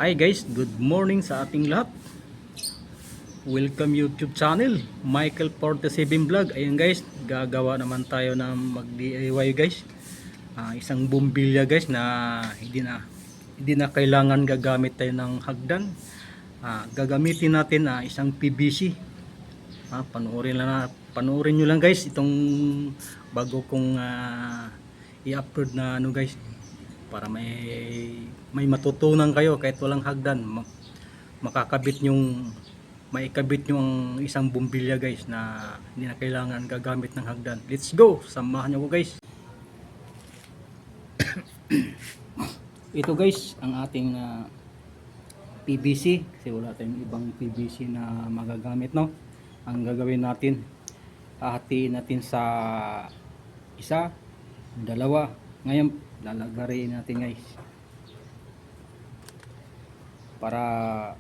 Hi guys, good morning sa ating lahat. Welcome YouTube channel, Michael 47 Vlog. Ayun guys, gagawa naman tayo ng mag-DIY guys. Isang bumbilya guys na hindi na kailangan gagamit tayo ng hagdan. Gagamitin natin isang PVC. Panoorin nyo lang guys itong bago kong i-upload na guys, para may matutunan kayo kahit walang hagdan. Maikabit yung isang bumbilya guys na hindi na kailangan gagamit ng hagdan. Let's go, samahan nyo ko guys. Ito guys ang ating PVC, kasi wala tayong ibang PVC na magagamit, no? Ang gagawin natin, hahatiin natin sa isa, dalawa. Ngayon lalagarin natin guys para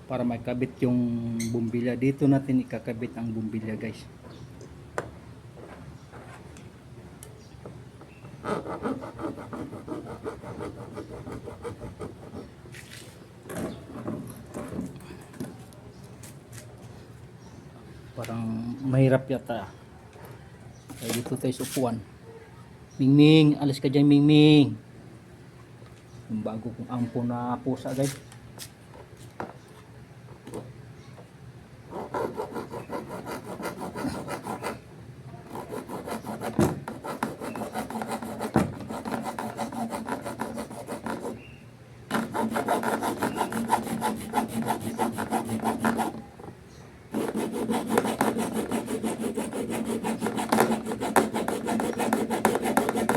makabit yung bumbilya. Dito natin ikakabit ang bumbilya guys. Parang mahirap yata. Kaya dito tayo sa upuan. Mingming, alis ka dyan Mingming. Yung bago kong ampo na pusa guys.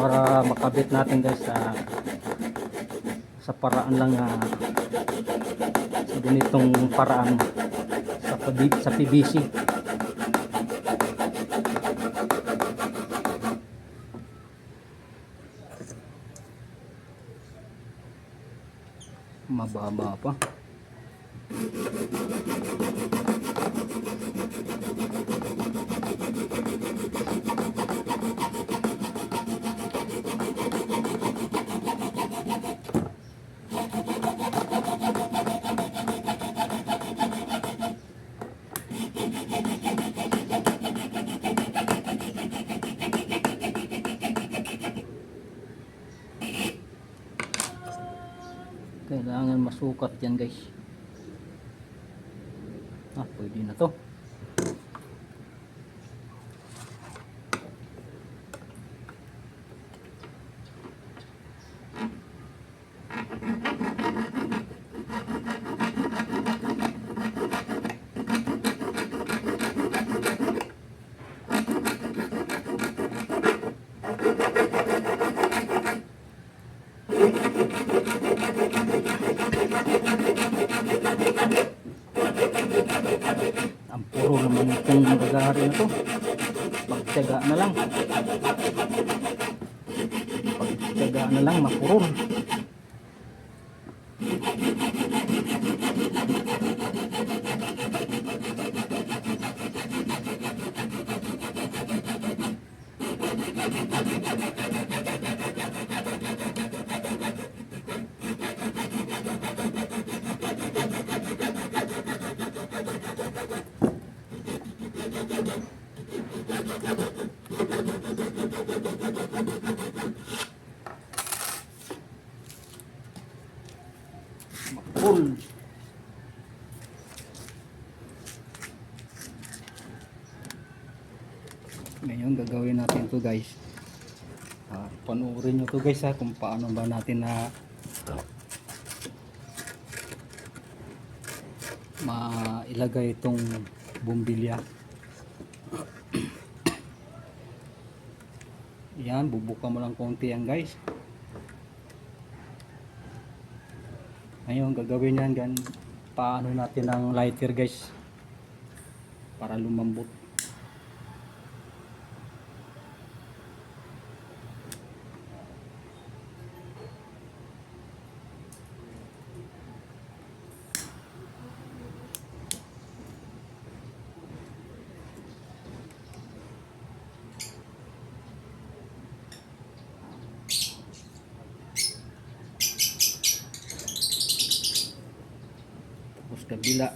Para makabit natin guys sa paraan lang sa ganitong paraan sa PVC. Mababa pa. Kailangan masukat yan guys. Pwede na to. Ang puro naman itong magagari na to. Pagtyaga na lang. Pagtyaga na lang, mapurol. Full. Ngayon gagawin natin to guys. Panoorin nyo to guys kung paano ba natin mailagay itong bumbilya. Yan, bubuka mo lang konti yan guys. Ngayon gagawin yan paano natin ang lighter guys para lumambot. kabila.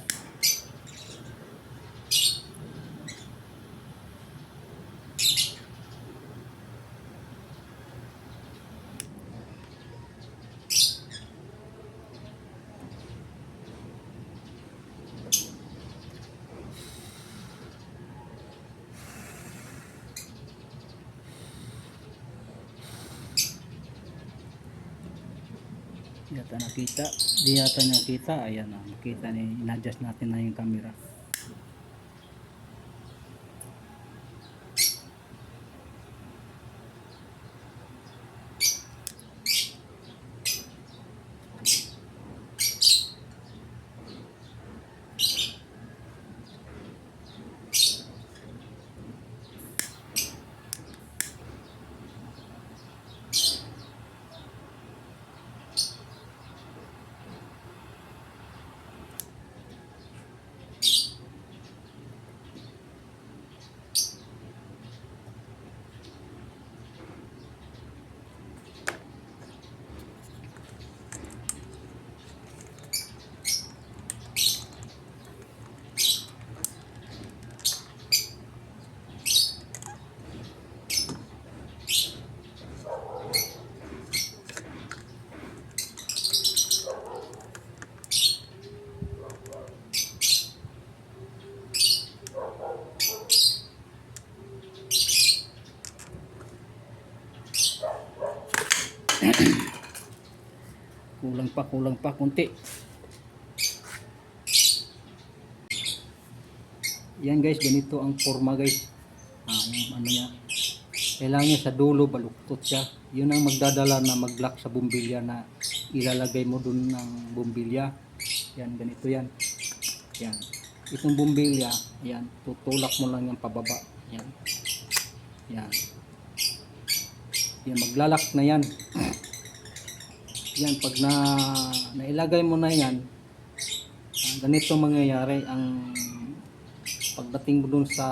Yata nakita, di yata nakita. Ayan na, makita ni, in-adjust natin na yung camera. Kulang pa kunti. Yan guys, ganito ang forma guys. Yung ano niya, kailangan niya sa dulo baluktot siya. Yun ang magdadala na mag-lock sa bumbilya na ilalagay mo dun ng bumbilya. Yan, ganito yan. Yan, itong bumbilya, yan, tutulak mo lang yan pababa. Yan, yan, yan, maglalak na yan. Yan, pag nailagay mo na yan, ganito mangyayari. Ang pagdating mo dun sa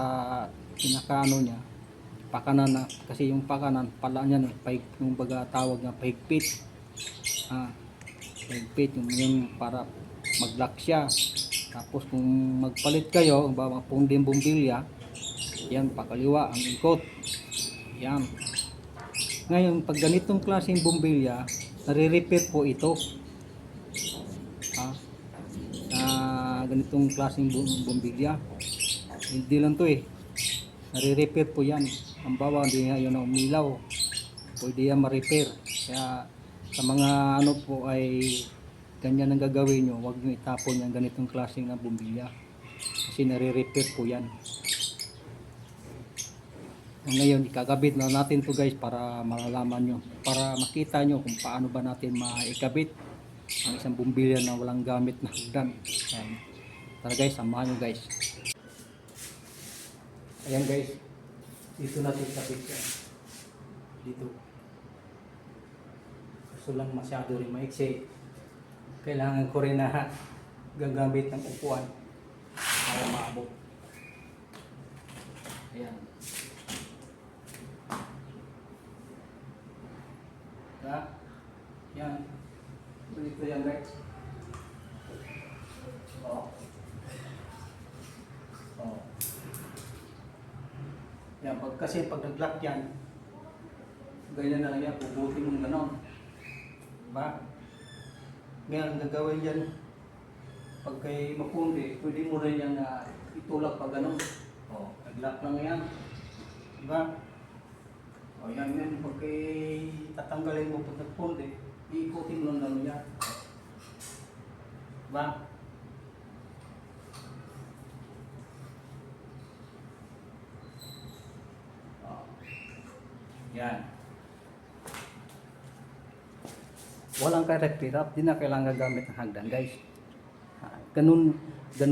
pinakaano niya, pakanan na, kasi yung pakanan pala niyan yung baga tawag na pahigpit. Pahigpit yung para mag-lock siya. Tapos kung magpalit kayo, mapundi yung bumbilya, yan, pakaliwa ang ikot. Yan. Ngayon, pag ganitong klaseng bumbilya, nare-repair po ito. Ganitong klaseng bumbilya. Hindi lang to nare-repair po yan. Ang bawa, hindi nga yun umilaw. Pwede yan ma-repair. Kaya sa mga ano po ay ganyan ang gagawin nyo. Huwag nyo itapon yung ganitong klaseng na bumbilya. Kasi nare-repair po yan. Ngayon, ikakabit na natin to guys para malalaman nyo. Para makita nyo kung paano ba natin maikabit ang isang bumbilya na walang gamit na hagdan. Ayan. Tara guys, samahan nyo guys. Ayan guys, dito natin kabit siya. Dito. Kaso lang masyado rin maiksi. Kailangan ko rin na gagamit ng upuan para maabot. Ayan. Yan. Dito yan guys. Yan, kasi pag nag-lock yan, ganyan na lang yan, puputin mong gano'n. Diba? Ngayon, ang gagawin yan, pag kay mapundi, pwede mo rin yan itulak pa gano'n. Nag-lock lang yan. Diba? Yan, pag kay tatanggalin mo pag nagpundi, iikutin mo lang yan. Diba? Yan. Walang ka-repair, di na kailangan gamit ng hagdan guys. Ganun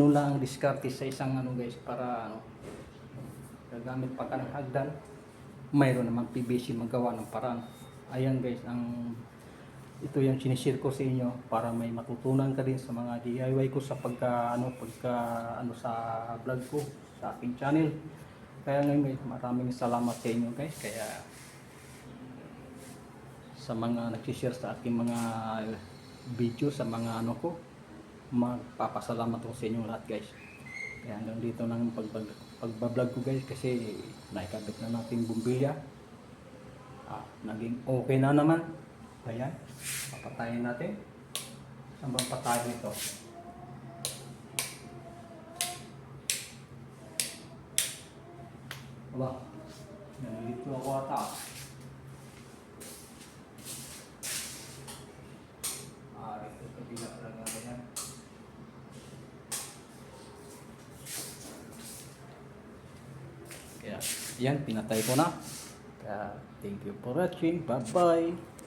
lang ang diskarte sa isang ano guys, para gagamit pa ka ng hagdan. Mayroon namang PVC magawa ng paraan. Ayan guys, ito yung sinishare ko sa inyo para may matutunan ka din sa mga DIY ko sa pagka sa vlog ko sa aking channel. Kaya ngayon guys, maraming salamat sa inyo guys. Kaya sa mga nag-share sa aking mga video sa mga magpapasalamat ko sa inyo lahat guys. Kaya hanggang dito ng pagbablog ko guys, kasi naikabit na natin bumbilya. Naging okay na naman. Ayan, papatayin natin. Saan bang patayin ito? Aba, nalilito ako ata. Ito kabila talaga yan. Kaya, yan, pinatay ko na. Kaya, thank you for watching. Bye-bye.